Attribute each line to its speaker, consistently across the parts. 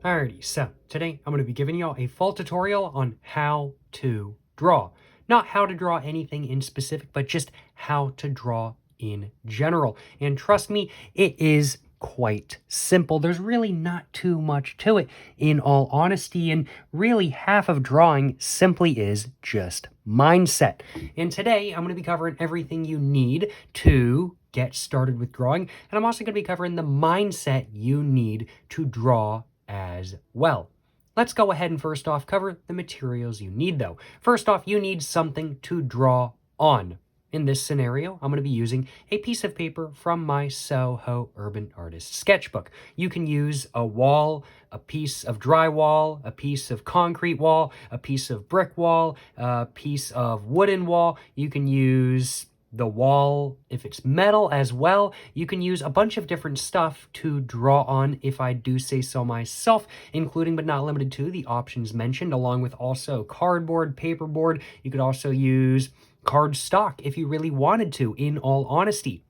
Speaker 1: Alrighty, so today I'm going to be giving y'all a full tutorial on how to draw. Not how to draw anything in specific, but just how to draw in general. And trust me, it is quite simple. There's really not too much to it, in all honesty, and really half of drawing simply is just mindset. And today I'm going to be covering everything you need to get started with drawing, and I'm also going to be covering the mindset you need to draw as well. Let's go ahead and first off cover the materials you need though. First off, you need something to draw on. In this scenario, I'm going to be using a piece of paper from my Soho Urban Artist sketchbook. You can use a wall, a piece of drywall, a piece of concrete wall, a piece of brick wall, a piece of wooden wall. You can use the wall, if it's metal as well. You can use a bunch of different stuff to draw on, if I do say so myself, including but not limited to the options mentioned, along with also cardboard, paperboard. You could also use cardstock if you really wanted to, in all honesty.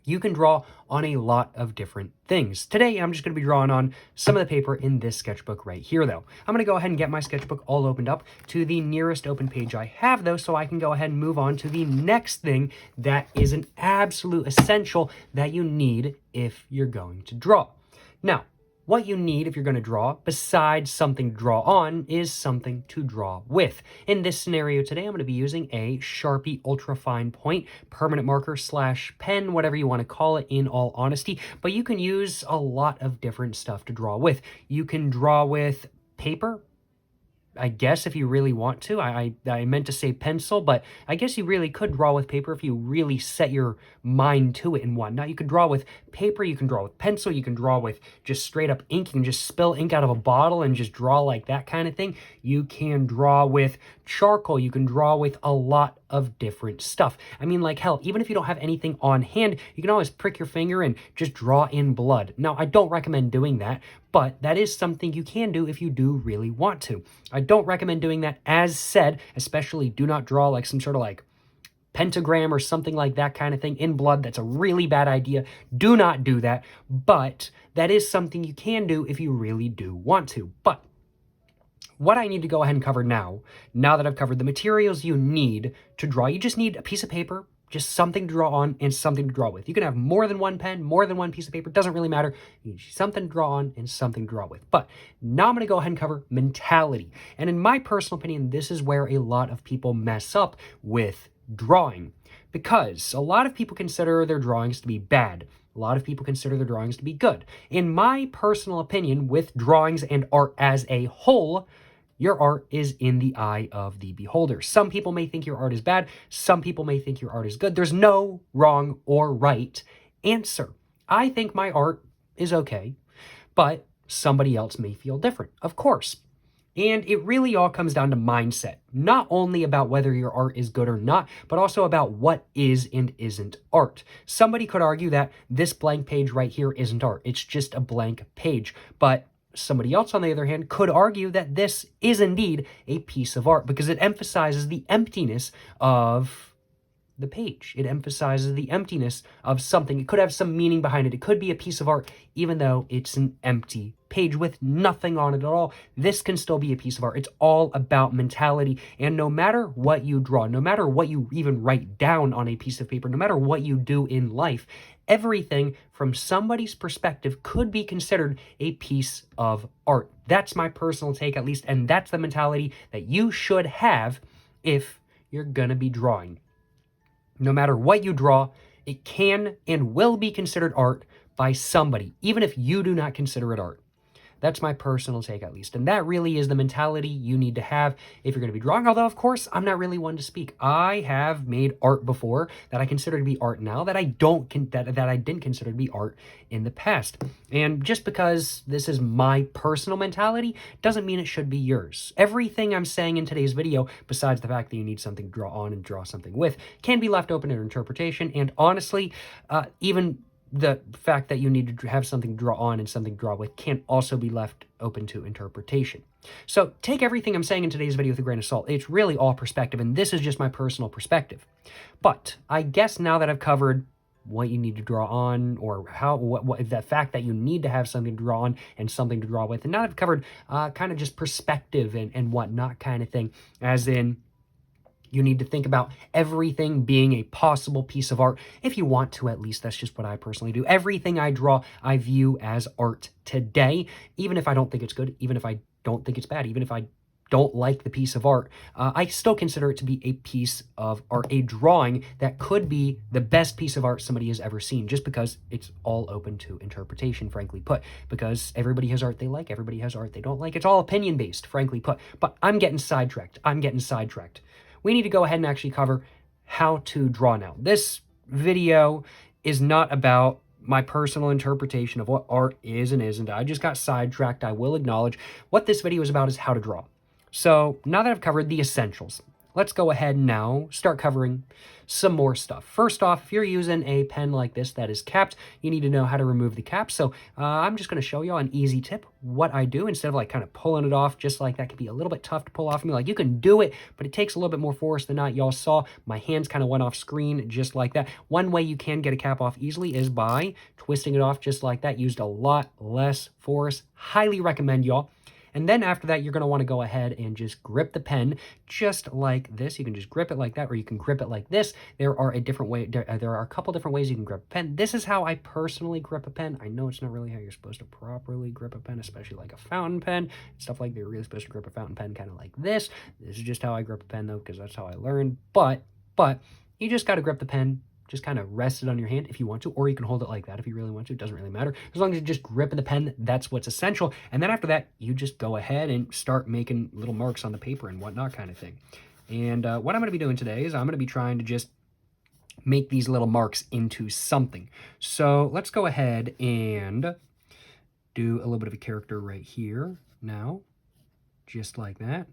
Speaker 1: You can draw on a lot of different things. Today, I'm just going to be drawing on some of the paper in this sketchbook right here, though. I'm going to go ahead and get my sketchbook all opened up to the nearest open page I have, though, so I can go ahead and move on to the next thing that is an absolute essential that you need if you're going to draw. Now, what you need if you're going to draw, besides something to draw on, is something to draw with. In this scenario today, I'm going to be using a Sharpie Ultra Fine Point permanent marker / pen, whatever you want to call it, in all honesty. But you can use a lot of different stuff to draw with. You can draw with paper, I guess, if you really want to. I meant to say pencil, but I guess you really could draw with paper if you really set your mind to it and whatnot. You can draw with paper, you can draw with pencil, you can draw with just straight up ink. You can just spill ink out of a bottle and just draw like that kind of thing. You can draw with charcoal. You can draw with a lot of different stuff. I mean, like hell, even if you don't have anything on hand, you can always prick your finger and just draw in blood. Now, I don't recommend doing that, but that is something you can do if you do really want to. I don't recommend doing that, as said. Especially do not draw like some sort of like pentagram or something like that kind of thing in blood. That's a really bad idea. Do not do that, but that is something you can do if you really do want to. But what I need to go ahead and cover now that I've covered the materials you need to draw, you just need a piece of paper, just something to draw on and something to draw with. You can have more than one pen, more than one piece of paper, doesn't really matter. You need something to draw on and something to draw with. But now I'm going to go ahead and cover mentality. And in my personal opinion, this is where a lot of people mess up with drawing, because a lot of people consider their drawings to be bad. A lot of people consider their drawings to be good. In my personal opinion, with drawings and art as a whole, your art is in the eye of the beholder. Some people may think your art is bad. Some people may think your art is good. There's no wrong or right answer. I think my art is okay, but somebody else may feel different, of course. And it really all comes down to mindset, not only about whether your art is good or not, but also about what is and isn't art. Somebody could argue that this blank page right here isn't art. It's just a blank page. But somebody else, on the other hand, could argue that this is indeed a piece of art because it emphasizes the emptiness of the page. It emphasizes the emptiness of something. It could have some meaning behind it. It could be a piece of art, even though it's an empty page with nothing on it at all. This can still be a piece of art. It's all about mentality. And no matter what you draw, no matter what you even write down on a piece of paper, no matter what you do in life, everything from somebody's perspective could be considered a piece of art. That's my personal take, at least, and that's the mentality that you should have if you're gonna be drawing. No matter what you draw, it can and will be considered art by somebody, even if you do not consider it art. That's my personal take, at least. And that really is the mentality you need to have if you're going to be drawing. Although, of course, I'm not really one to speak. I have made art before that I consider to be art now that I didn't consider to be art in the past. And just because this is my personal mentality doesn't mean it should be yours. Everything I'm saying in today's video, besides the fact that you need something to draw on and draw something with, can be left open to interpretation. And honestly, even the fact that you need to have something to draw on and something to draw with can also be left open to interpretation. So take everything I'm saying in today's video with a grain of salt. It's really all perspective, and this is just my personal perspective. But I guess now that I've covered what you need to draw on, or how what the fact that you need to have something to draw on and something to draw with. And now I've covered kind of just perspective and whatnot kind of thing, as in you need to think about everything being a possible piece of art, if you want to, at least. That's just what I personally do. Everything I draw, I view as art today, even if I don't think it's good, even if I don't think it's bad, even if I don't like the piece of art, I still consider it to be a piece of art, a drawing that could be the best piece of art somebody has ever seen, just because it's all open to interpretation, frankly put, because everybody has art they like, everybody has art they don't like. It's all opinion-based, frankly put. But I'm getting sidetracked. We need to go ahead and actually cover how to draw now. This video is not about my personal interpretation of what art is and isn't. I just got sidetracked, I will acknowledge. What this video is about is how to draw. So now that I've covered the essentials, let's go ahead and now start covering some more stuff. First off, if you're using a pen like this that is capped, you need to know how to remove the cap. So I'm just going to show you an easy tip, what I do, instead of like kind of pulling it off just like that. Can be a little bit tough to pull off me. Like, you can do it, but it takes a little bit more force than not. Y'all saw my hands kind of went off screen just like that. One way you can get a cap off easily is by twisting it off just like that. Used a lot less force. Highly recommend, y'all. And then after that, you're going to want to go ahead and just grip the pen just like this. You can just grip it like that, or you can grip it like this. There are a couple different ways you can grip a pen. This is how I personally grip a pen. I know it's not really how you're supposed to properly grip a pen, especially like a fountain pen, stuff like that. You're really supposed to grip a fountain pen kind of like this. This is just how I grip a pen, though, because that's how I learned. But you just got to grip the pen. Just kind of rest it on your hand if you want to, or you can hold it like that if you really want to. It doesn't really matter. As long as you just grip the pen, that's what's essential. And then after that, you just go ahead and start making little marks on the paper and whatnot kind of thing. And what I'm going to be doing today is I'm going to be trying to just make these little marks into something. So let's go ahead and do a little bit of a character right here now, just like that.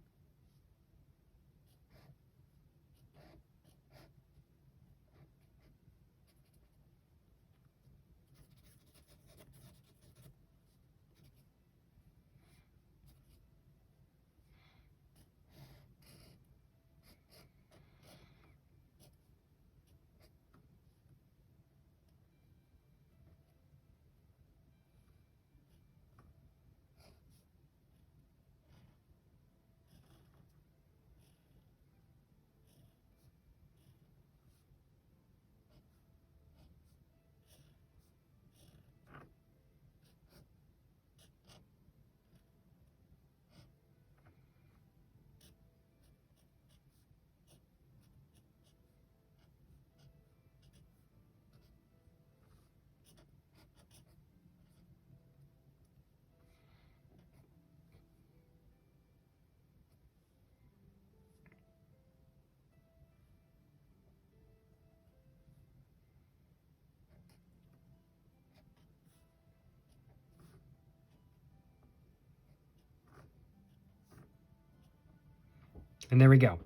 Speaker 1: And there we go.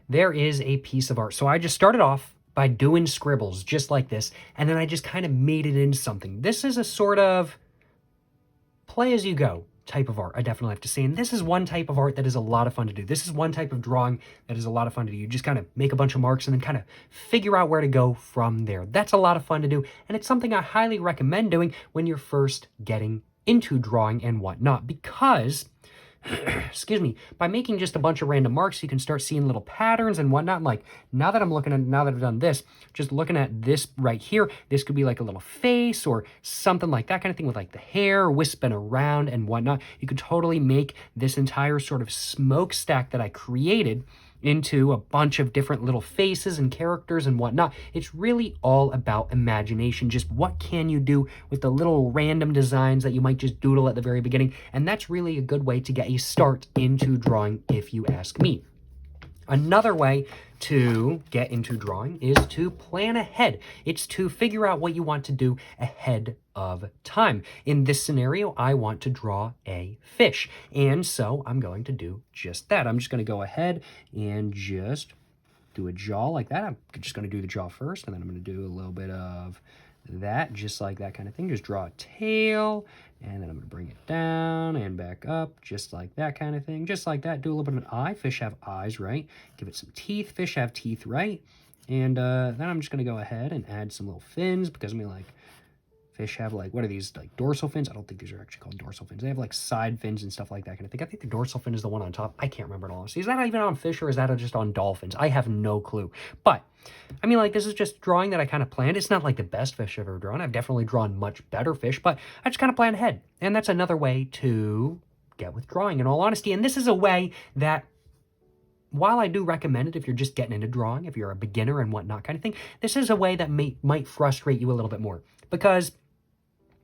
Speaker 1: There is a piece of art. So I just started off by doing scribbles just like this, and then I just kind of made it into something. This is a sort of play as you go type of art, I definitely have to say. And this is one type of art that is a lot of fun to do. This is one type of drawing that is a lot of fun to do. You just kind of make a bunch of marks and then kind of figure out where to go from there. That's a lot of fun to do, and it's something I highly recommend doing when you're first getting into drawing and whatnot, because excuse me, by making just a bunch of random marks, you can start seeing little patterns and whatnot. Like, now that I've done this, just looking at this right here, this could be like a little face or something like that kind of thing, with like the hair wisping around and whatnot. You could totally make this entire sort of smokestack that I created into a bunch of different little faces and characters and whatnot. It's really all about imagination. Just what can you do with the little random designs that you might just doodle at the very beginning. And that's really a good way to get a start into drawing, if you ask me. Another way to get into drawing is to plan ahead. It's to figure out what you want to do ahead of time. In this scenario, I want to draw a fish, and so I'm going to do just that. I'm just going to go ahead and just do a jaw like that. I'm just going to do the jaw first, and then I'm going to do a little bit of that, just like that kind of thing. Just draw a tail, and then I'm going to bring it down and back up, just like that kind of thing. Just like that. Do a little bit of an eye. Fish have eyes, right? Give it some teeth. Fish have teeth, right? And then I'm just going to go ahead and add some little fins because, I mean, like, fish have, like, what are these, like, dorsal fins? I don't think these are actually called dorsal fins. They have, like, side fins and stuff like that kind of thing. I think the dorsal fin is the one on top. I can't remember it all. Is that even on fish or is that just on dolphins? I have no clue. But, I mean, like, this is just drawing that I kind of planned. It's not, like, the best fish I've ever drawn. I've definitely drawn much better fish, but I just kind of planned ahead. And that's another way to get with drawing, in all honesty. And this is a way that, while I do recommend it if you're just getting into drawing, if you're a beginner and whatnot kind of thing, this is a way that might frustrate you a little bit more because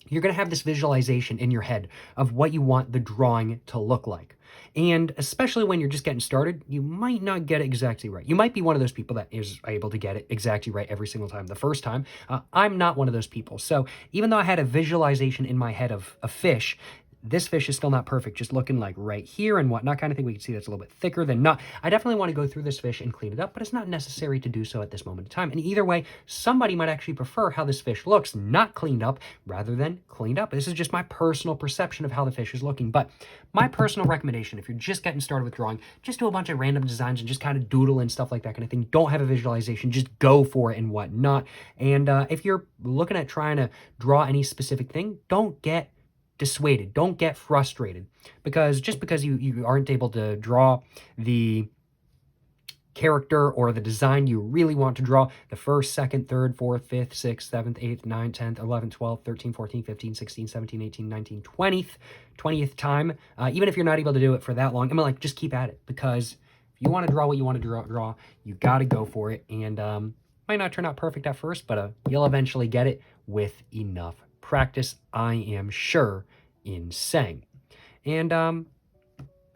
Speaker 1: you're going to have this visualization in your head of what you want the drawing to look like. And especially when you're just getting started, you might not get it exactly right. You might be one of those people that is able to get it exactly right every single time the first time. I'm not one of those people. So even though I had a visualization in my head of a fish, this fish is still not perfect, just looking like right here and whatnot kind of thing. We can see that's a little bit thicker than not. I definitely want to go through this fish and clean it up, but it's not necessary to do so at this moment in time. And either way, somebody might actually prefer how this fish looks not cleaned up rather than cleaned up. This is just my personal perception of how the fish is looking. But my personal recommendation, if you're just getting started with drawing, just do a bunch of random designs and just kind of doodle and stuff like that kind of thing. Don't have a visualization, just go for it and whatnot. And if you're looking at trying to draw any specific thing, don't get dissuaded. Don't get frustrated because just because you aren't able to draw the character or the design you really want to draw the first, second, third, fourth, fifth, sixth, seventh, eighth, ninth, 10th, 11th, 12th, 13, 14, 15, 16, 17, 18, 19, 20th time, even if you're not able to do it for that long, I mean, like, just keep at it because if you want to draw what you want to draw, you got to go for it. And might not turn out perfect at first, but you'll eventually get it with enough practice, I am sure in saying. And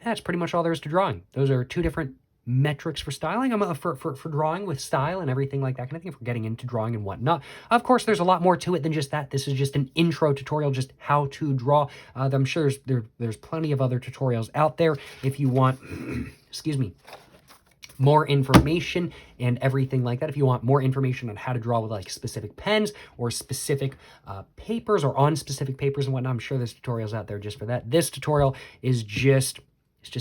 Speaker 1: that's pretty much all there is to drawing. Those are two different metrics for styling. For drawing with style and everything like that kind of thing, for getting into drawing and whatnot. Of course, there's a lot more to it than just that. This is just an intro tutorial, just how to draw. I'm sure there's plenty of other tutorials out there if you want, excuse me, more information and everything like that. If you want more information on how to draw with like specific pens or specific papers or on specific papers and whatnot, I'm sure there's tutorials out there just for that. This tutorial is just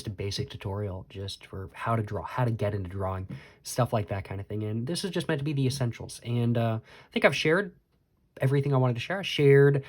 Speaker 1: a basic tutorial just for how to draw, how to get into drawing, stuff like that kind of thing. And this is just meant to be the essentials. And I think I've shared everything I wanted to share. I shared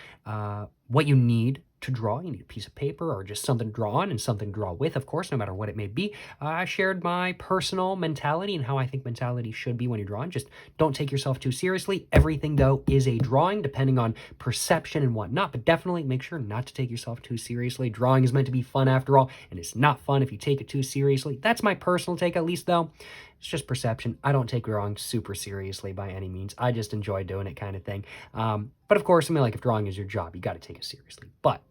Speaker 1: what you need to draw. You need a piece of paper or just something to draw on and something to draw with, of course, no matter what it may be. I shared my personal mentality and how I think mentality should be when you're drawing. Just don't take yourself too seriously. Everything, though, is a drawing, depending on perception and whatnot, but definitely make sure not to take yourself too seriously. Drawing is meant to be fun after all, and it's not fun if you take it too seriously. That's my personal take, at least, though. It's just perception. I don't take drawing super seriously by any means. I just enjoy doing it kind of thing. But of course, I mean, like, if drawing is your job, you got to take it seriously. But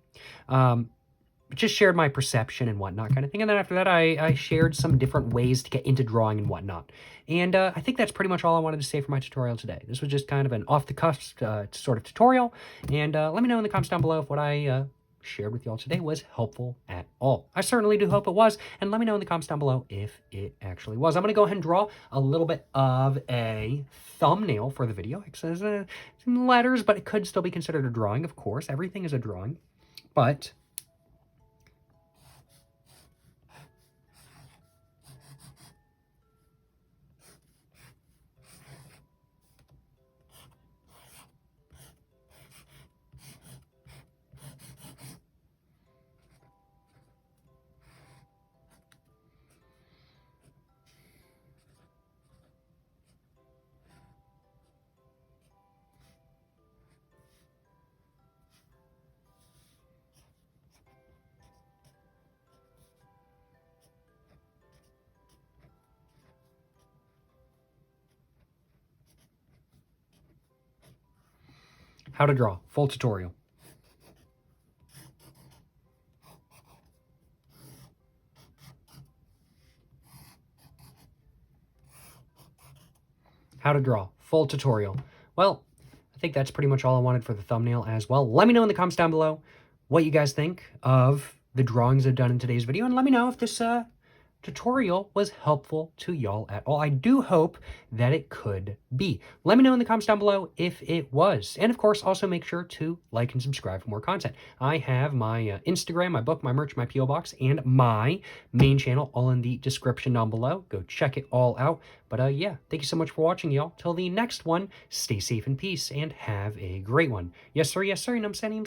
Speaker 1: just shared my perception and whatnot kind of thing. And then after that, I shared some different ways to get into drawing and whatnot. And I think that's pretty much all I wanted to say for my tutorial today. This was just kind of an off-the-cuff sort of tutorial. And let me know in the comments down below if what I shared with y'all today was helpful at all. I certainly do hope it was, and let me know in the comments down below if it actually was. I'm going to go ahead and draw a little bit of a thumbnail for the video. It says some letters, but it could still be considered a drawing, of course. Everything is a drawing, but how to draw, full tutorial. How to draw, full tutorial. Well, I think that's pretty much all I wanted for the thumbnail as well. Let me know in the comments down below what you guys think of the drawings I've done in today's video, and let me know if this tutorial was helpful to y'all at all. I do hope that it could be. Let me know in the comments down below if it was. And of course, also make sure to like and subscribe for more content. I have my Instagram, my book, my merch, my P.O. box, and my main channel all in the description down below. Go check it all out. But yeah, thank you so much for watching, y'all. Till the next one, stay safe in peace and have a great one. Yes, sir, and I'm saying.